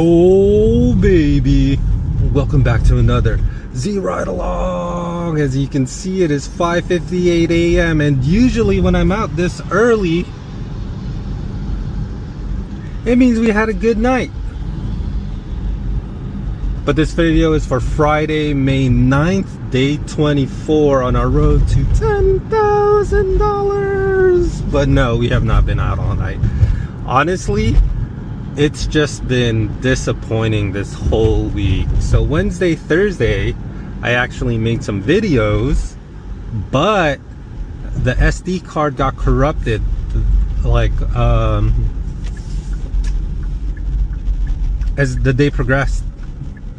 Oh baby, welcome back to another Z Ride Along. As you can see, it is 5:58 a.m. and usually when I'm out this early, it means we had a good night. But this video is for Friday, May 9th, day 24 on our road to $10,000. But no, we have not been out all night. Honestly, it's just been disappointing this whole week. So Wednesday, Thursday, I actually made some videos, but the SD card got corrupted like as the day progressed,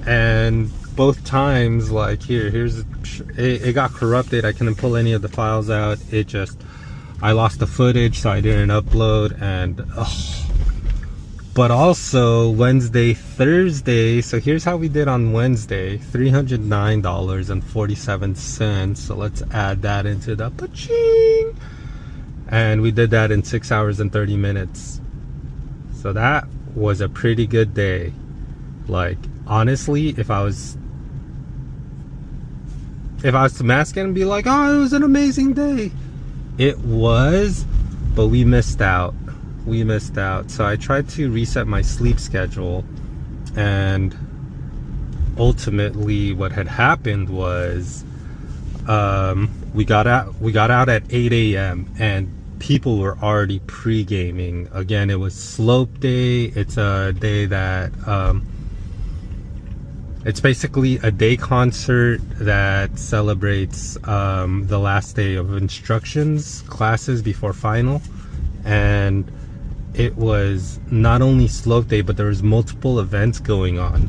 and both times, like it got corrupted. I couldn't pull any of the files out. I lost the footage, so I didn't upload. And but also Wednesday, Thursday, so here's how we did on Wednesday: $309.47. So let's add that into the pa-ching, and we did that in 6 hours and 30 minutes. So that was a pretty good day. Like, honestly, if I was to mask it and be like, oh, it was an amazing day, it was, but we missed out. So I tried to reset my sleep schedule, and ultimately what had happened was we got out at 8 a.m. and people were already pre-gaming. Again, it was slope day. It's a day that it's basically a day concert that celebrates the last day of instructions classes before final. And it was not only slope day, but there was multiple events going on.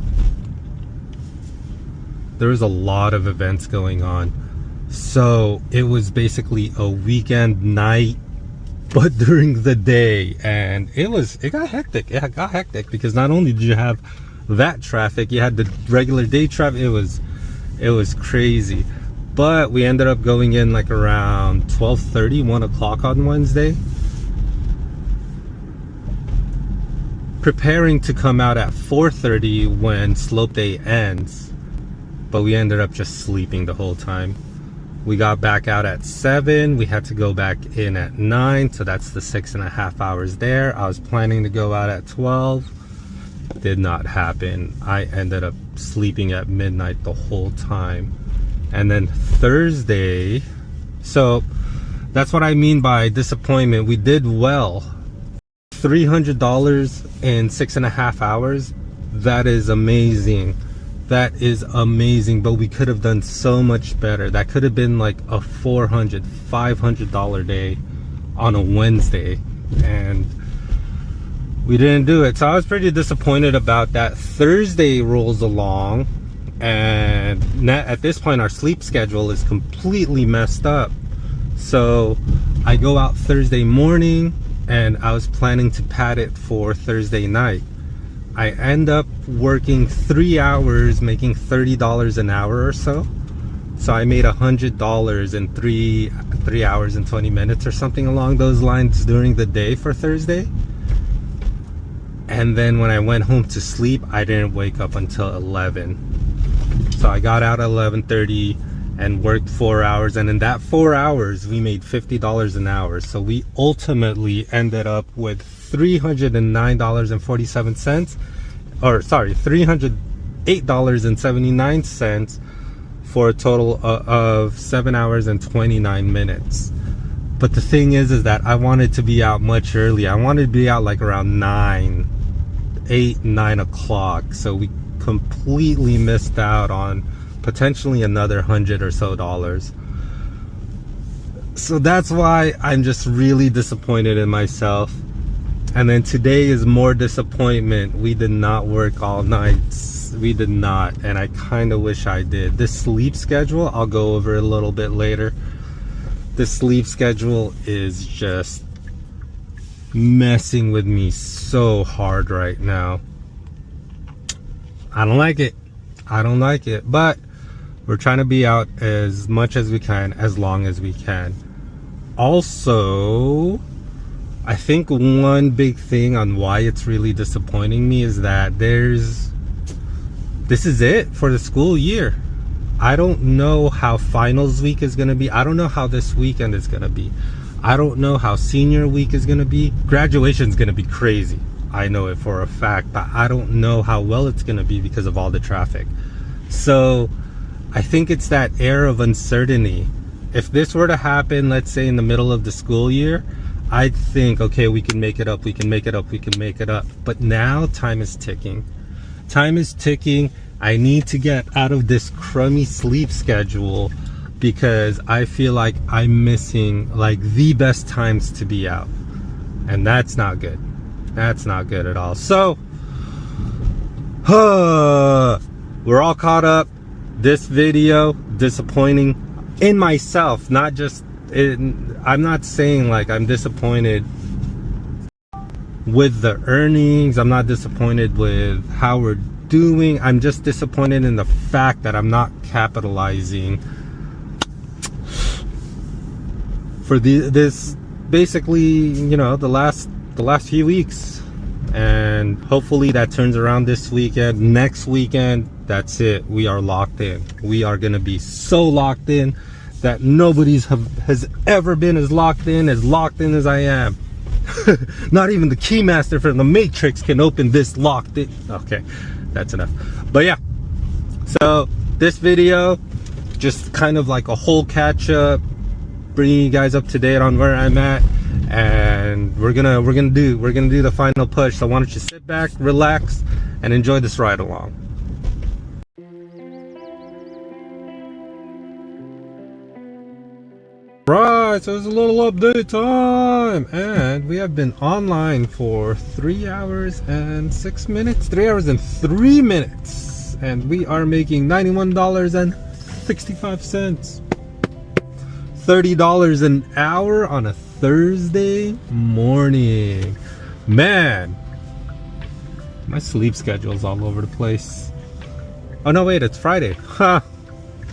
There was a lot of events going on. So it was basically a weekend night, but during the day. And it got hectic. It got hectic because not only did you have that traffic, you had the regular day traffic. It was crazy. But we ended up going in like around 12:30, 1 o'clock on Wednesday, preparing to come out at 4:30 when slope day ends. But we ended up just sleeping the whole time. We got back out at 7. We had to go back in at 9, so that's the 6.5 hours there. I was planning to go out at 12. Did not happen. I ended up sleeping at midnight the whole time. And then Thursday, so that's what I mean by disappointment. We did well. $300 in 6.5 hours. That is amazing. But we could have done so much better. That could have been like a $400, $500 day on a Wednesday, and we didn't do it. So I was pretty disappointed about that. Thursday rolls along, and at this point our sleep schedule is completely messed up. So I go out Thursday morning, and I was planning to pad it for Thursday night. I end up working 3 hours, making $30 an hour or so. So I made $100 in 3 hours and 20 minutes or something along those lines during the day for Thursday. And then when I went home to sleep, I didn't wake up until 11. So I got out at 11:30 and worked 4 hours, and in that 4 hours we made $50 an hour. So we ultimately ended up with $309.47, or sorry, $308.79 for a total of 7 hours and 29 minutes. But the thing is that I wanted to be out much earlier. I wanted to be out like around 9 o'clock. So we completely missed out on potentially another $100 or so. So that's why I'm just really disappointed in myself. And then today is more disappointment. We did not work all night. We did not, and I kind of wish I did. This sleep schedule, I'll go over a little bit later. The sleep schedule is just messing with me so hard right now. I don't like it. But we're trying to be out as much as we can, as long as we can. Also, I think one big thing on why it's really disappointing me is that this is it for the school year. I don't know how finals week is going to be. I don't know how this weekend is going to be. I don't know how senior week is going to be. Graduation is going to be crazy. I know it for a fact, but I don't know how well it's going to be because of all the traffic. So I think it's that air of uncertainty. If this were to happen, let's say in the middle of the school year, I'd think, okay, we can make it up, we can make it up, we can make it up. But now time is ticking. Time is ticking. I need to get out of this crummy sleep schedule because I feel like I'm missing like the best times to be out. And that's not good. That's not good at all. So, we're all caught up. This video, disappointing in myself, not just I'm not saying like I'm disappointed with the earnings. I'm not disappointed with how we're doing. I'm just disappointed in the fact that I'm not capitalizing for this basically, you know, the last few weeks. And hopefully that turns around this weekend. Next weekend, that's it. We are locked in. We are gonna be so locked in that nobody's has ever been as locked in as I am. Not even the keymaster from the Matrix can open this locked in. Okay, that's enough. But yeah, so this video, just kind of like a whole catch up, bringing you guys up to date on where I'm at, and we're gonna do the final push. So why don't you sit back, relax, and enjoy this ride along. Right, so it's a little update time, and we have been online for 3 hours and 6 minutes, 3 hours and 3 minutes, and we are making $91.65, $30 an hour on a Thursday morning. Man, my sleep schedule's all over the place. Oh no, wait, it's Friday. Ha,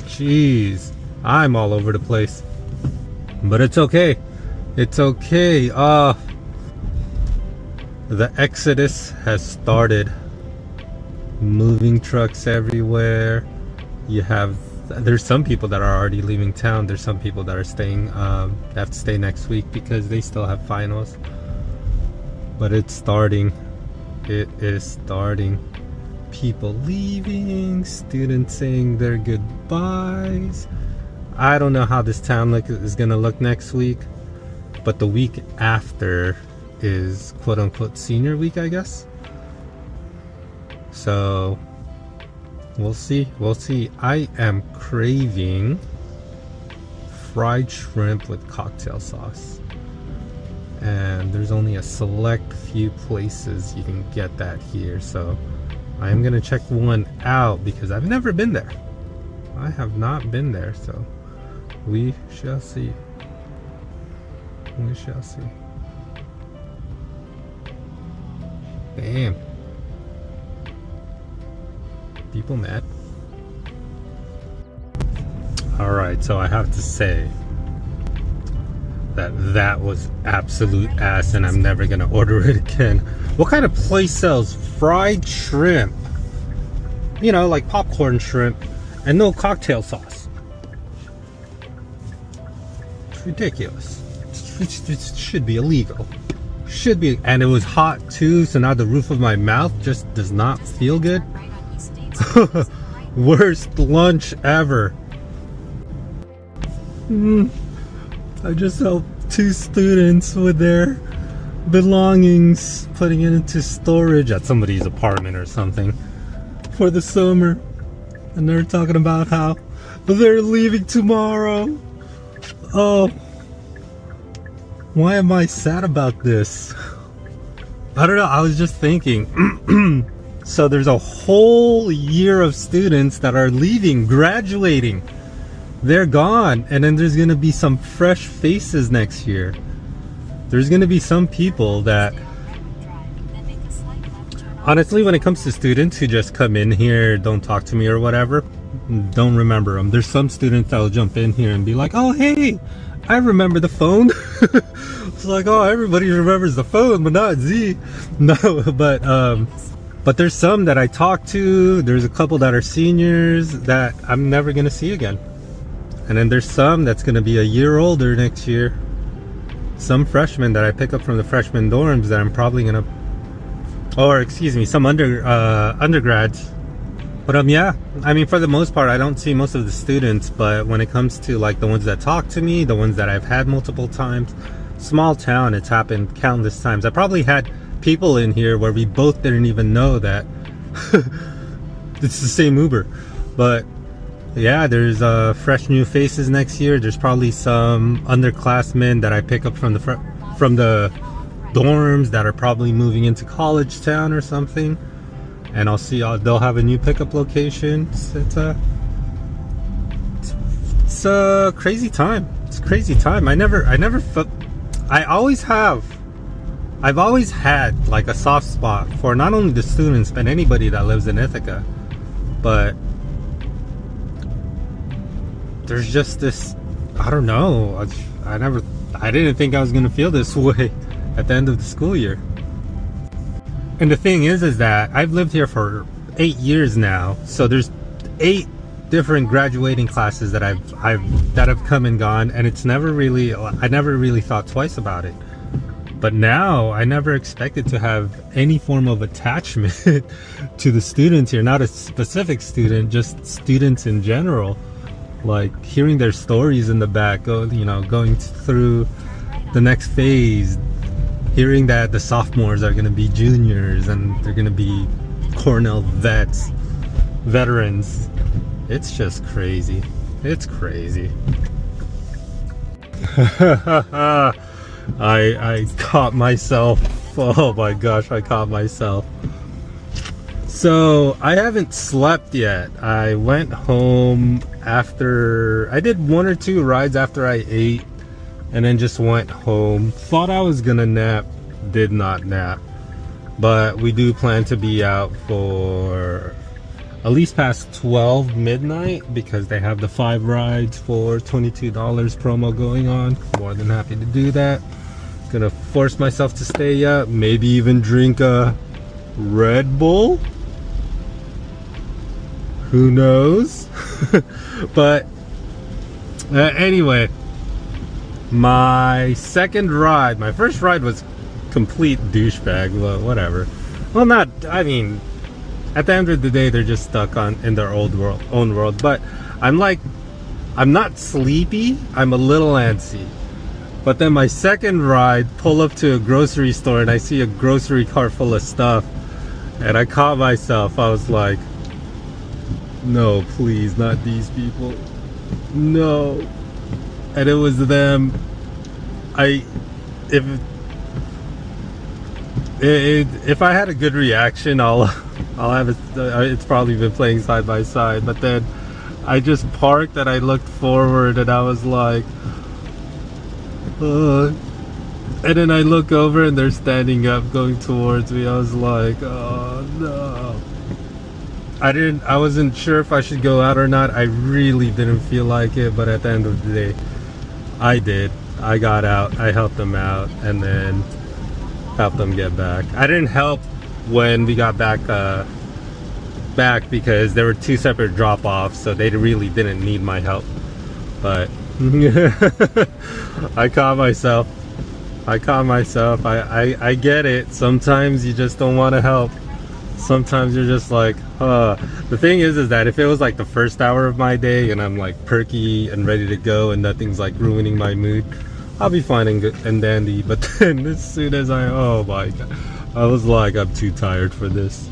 jeez, I'm all over the place. But it's okay. It's okay. The exodus has started. Moving trucks everywhere. There's some people that are already leaving town. There's some people that are staying, they have to stay next week because they still have finals. But it's starting. It is starting. People leaving, students saying their goodbyes. I don't know how this town is gonna look next week, but the week after is quote unquote senior week, I guess. So we'll see. I am craving fried shrimp with cocktail sauce, and there's only a select few places you can get that here. So I am gonna check one out because I've never been there. I have not been there, so we shall see. We shall see. Damn. People mad. Alright, so I have to say that was absolute ass, and I'm never gonna order it again. What kind of place sells fried shrimp? You know, like popcorn shrimp, and no cocktail sauce? Ridiculous. It should be illegal. Should be. And it was hot too, so now the roof of my mouth just does not feel good. Worst lunch ever. I just helped 2 students with their belongings, putting it into storage at somebody's apartment or something for the summer, and they're talking about how they're leaving tomorrow. Oh, why am I sad about this? I don't know. I was just thinking. So there's a whole year of students that are leaving, graduating. They're gone. And then there's going to be some fresh faces next year. There's going to be some people that, honestly, when it comes to students who just come in here, don't talk to me or whatever, don't remember them. There's some students that will jump in here and be like, oh hey, I remember the phone. It's like, oh, everybody remembers the phone, but not Z. No, but there's some that I talk to. There's a couple that are seniors that I'm never gonna see again. And then there's some that's gonna be a year older next year. Some freshmen that I pick up from the freshman dorms that I'm probably gonna, or excuse me, some undergrads. But yeah, I mean, for the most part, I don't see most of the students, but when it comes to like the ones that talk to me, the ones that I've had multiple times, small town, it's happened countless times. I probably had people in here where we both didn't even know that it's the same Uber. But yeah, there's fresh new faces next year. There's probably some underclassmen that I pick up from the dorms that are probably moving into college town or something. And I'll see, they'll have a new pickup location. It's a crazy time. It's a crazy time. I've always had like a soft spot for not only the students, but anybody that lives in Ithaca. But there's just this, I don't know. I didn't think I was gonna feel this way at the end of the school year. And the thing is that I've lived here for 8 years now, so there's 8 different graduating classes that have come and gone, and I never really thought twice about it. But now I never expected to have any form of attachment to the students here, not a specific student, just students in general. Like hearing their stories in the back, going through the next phase. Hearing that the sophomores are going to be juniors and they're going to be Cornell veterans. It's just crazy. It's crazy. I caught myself. Oh my gosh, I caught myself. So I haven't slept yet. I went home after I did 1 or 2 rides after I ate, and then just went home. Thought I was gonna nap, did not nap. But we do plan to be out for at least past 12 midnight because they have the 5 rides for $22 promo going on. More than happy to do that. Gonna force myself to stay up, maybe even drink a Red Bull. Who knows? But anyway, my second ride, my first ride was complete douchebag, well, whatever. Well, not, I mean, at the end of the day, they're just stuck in their own world. But I'm not sleepy, I'm a little antsy. But then my second ride, pull up to a grocery store and I see a grocery cart full of stuff, and I caught myself. I was like, no, please, not these people. No. And it was them. If I had a good reaction, I'll have it. It's probably been playing side by side. But then I just parked and I looked forward and I was like, and then I look over and they're standing up, going towards me. I was like, oh no. I wasn't sure if I should go out or not. I really didn't feel like it, but at the end of the day, I did. I got out, I helped them out, and then helped them get back. I didn't help when we got back because there were 2 separate drop-offs, so they really didn't need my help. But I caught myself. I get it. Sometimes you just don't want to help. Sometimes you're just like, the thing is that if it was like the first hour of my day and I'm like perky and ready to go and nothing's like ruining my mood, I'll be fine and good and dandy. But then as soon as oh my god, I was like, I'm too tired for this.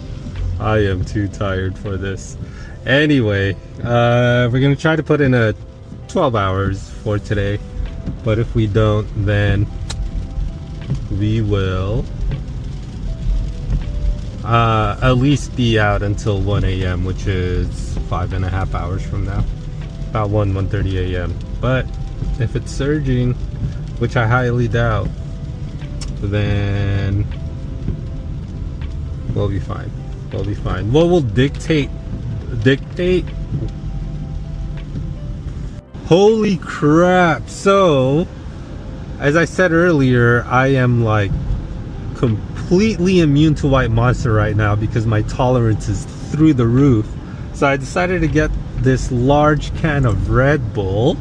I am too tired for this. Anyway, we're gonna try to put in a 12 hours for today, but if we don't, then we will at least be out until 1 a.m. which is 5.5 hours from now, about 1:30 a.m. But if it's surging, which I highly doubt, then we'll be fine. We'll be fine. What will dictate holy crap. So as I said earlier, I am like completely immune to White Monster right now because my tolerance is through the roof. So I decided to get this large can of Red Bull,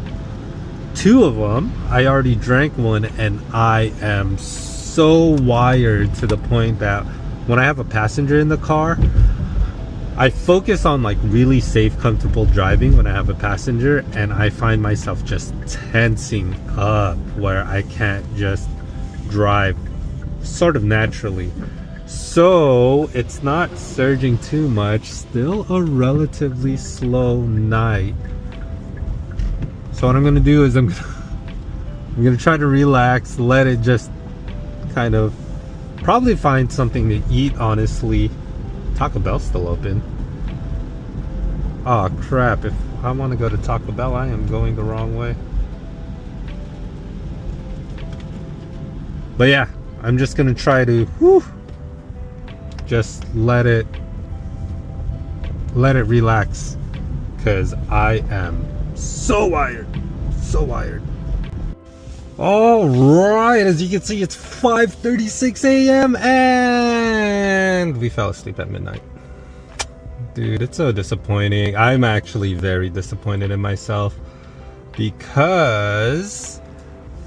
2 of them. I already drank one, and I am so wired to the point that when I have a passenger in the car, I focus on like really safe, comfortable driving when I have a passenger, and I find myself just tensing up where I can't just drive sort of naturally. So it's not surging too much, still a relatively slow night. So what I'm gonna do is I'm gonna try to relax, let it just kind of probably find something to eat, honestly. Taco Bell's still open. Oh crap, if I want to go to Taco Bell, I am going the wrong way. But yeah, I'm just gonna try to just let it relax, because I am so wired. All right, as you can see, it's 5:36 a.m. and we fell asleep at midnight. Dude, it's so disappointing. I'm actually very disappointed in myself because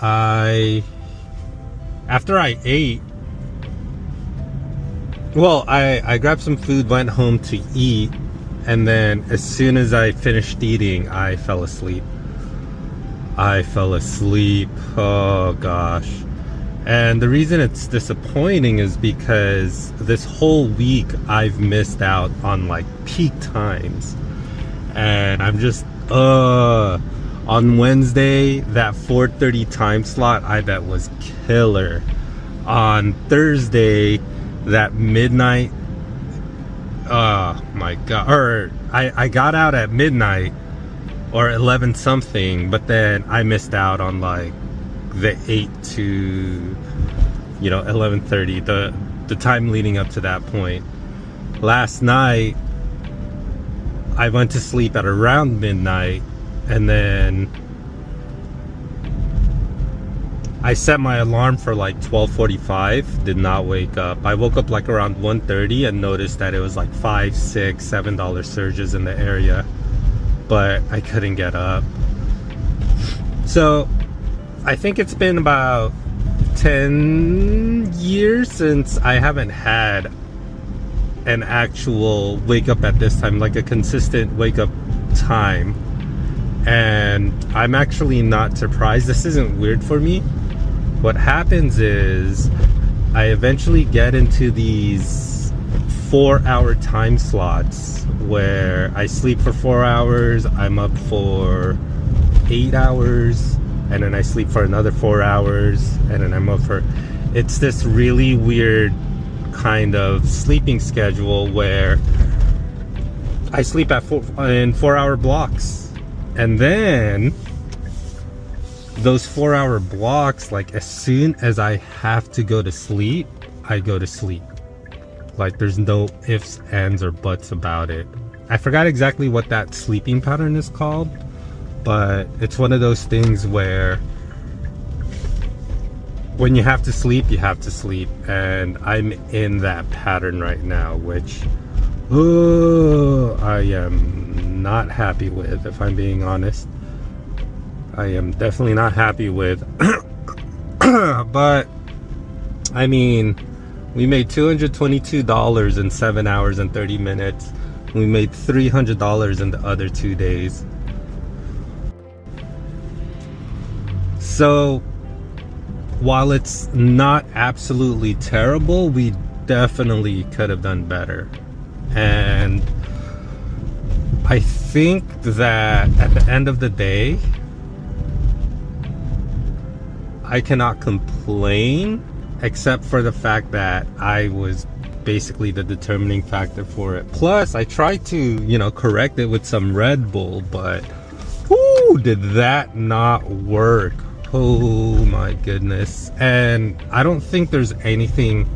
after I ate, well, I grabbed some food, went home to eat, and then as soon as I finished eating, I fell asleep. Oh gosh. And the reason it's disappointing is because this whole week I've missed out on like peak times, and I'm just on Wednesday, that 4:30 time slot I bet was killer. On Thursday, that midnight, oh my god, or I got out at midnight or 11 something, but then I missed out on like the 8 to 11:30, the time leading up to that point. Last night I went to sleep at around midnight, and then I set my alarm for like 12:45, did not wake up. I woke up like around 1:30 and noticed that it was like $5, $6, $7 surges in the area, but I couldn't get up. So I think it's been about 10 years since I haven't had an actual wake up at this time, like a consistent wake up time. And I'm actually not surprised. This isn't weird for me. What happens is I eventually get into these 4-hour time slots where I sleep for 4 hours, I'm up for 8 hours, and then I sleep for another 4 hours, and then I'm up for... It's this really weird kind of sleeping schedule where I sleep in 4-hour blocks. And then those 4-hour blocks, like as soon as I have to go to sleep, I go to sleep. Like there's no ifs, ands, or buts about it. I forgot exactly what that sleeping pattern is called, but it's one of those things where when you have to sleep, you have to sleep. And I'm in that pattern right now, which I am not happy with, if I'm being honest. I am definitely not happy with. But I mean, we made $222 in 7 hours and 30 minutes. We made $300 in the other 2 days. So while it's not absolutely terrible, we definitely could have done better. And I think that at the end of the day, I cannot complain, except for the fact that I was basically the determining factor for it. Plus, I tried to, correct it with some Red Bull, but whoo, did that not work? Oh my goodness. And I don't think there's anything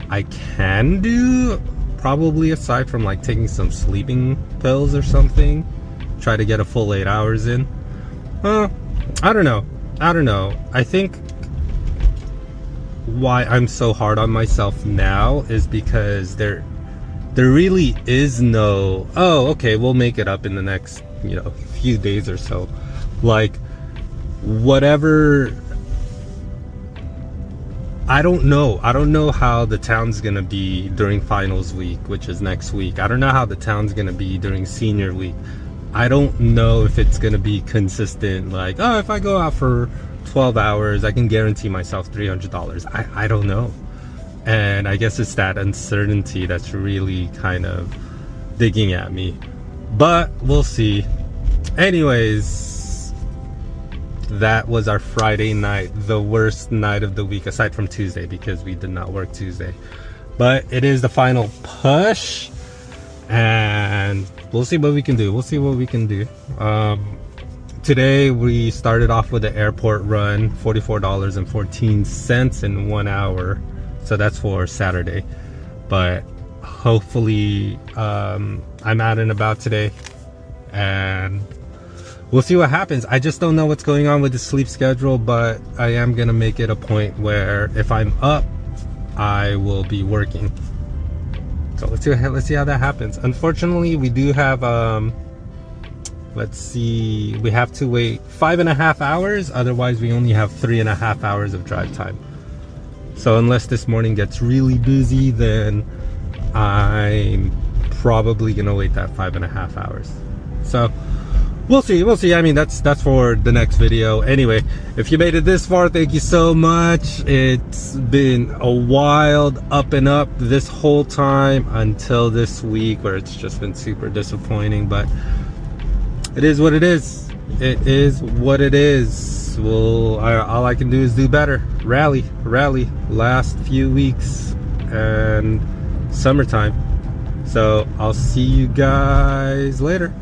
I can do, probably aside from like taking some sleeping pills or something, try to get a full 8 hours in. I don't know. I don't know. I think why I'm so hard on myself now is because there really is no, oh, okay, we'll make it up in the next, few days or so. Like, whatever. I don't know how the town's gonna be during finals week, which is next week. I don't know how the town's gonna be during senior week. I don't know if it's gonna be consistent, like, oh, if I go out for 12 hours I can guarantee myself $300. I don't know. And I guess it's that uncertainty that's really kind of digging at me, but we'll see. Anyways, that was our Friday night, the worst night of the week aside from Tuesday, because we did not work Tuesday. But it is the final push, and we'll see what we can do. Today we started off with the airport run, $44.14 in 1 hour. So that's for Saturday. But hopefully I'm out and about today, and we'll see what happens. I just don't know what's going on with the sleep schedule, but I am gonna make it a point where if I'm up, I will be working. So let's see how that happens. Unfortunately, we do have we have to wait 5.5 hours. Otherwise, we only have 3.5 hours of drive time. So unless this morning gets really busy, then I'm probably gonna wait that 5.5 hours. So we'll see. I mean, that's for the next video. Anyway, if you made it this far, thank you so much. It's been a wild up and up this whole time until this week, where it's just been super disappointing, but it is what it is. It is what it is. Well, all I can do is do better. Rally. Last few weeks and summertime. So I'll see you guys later.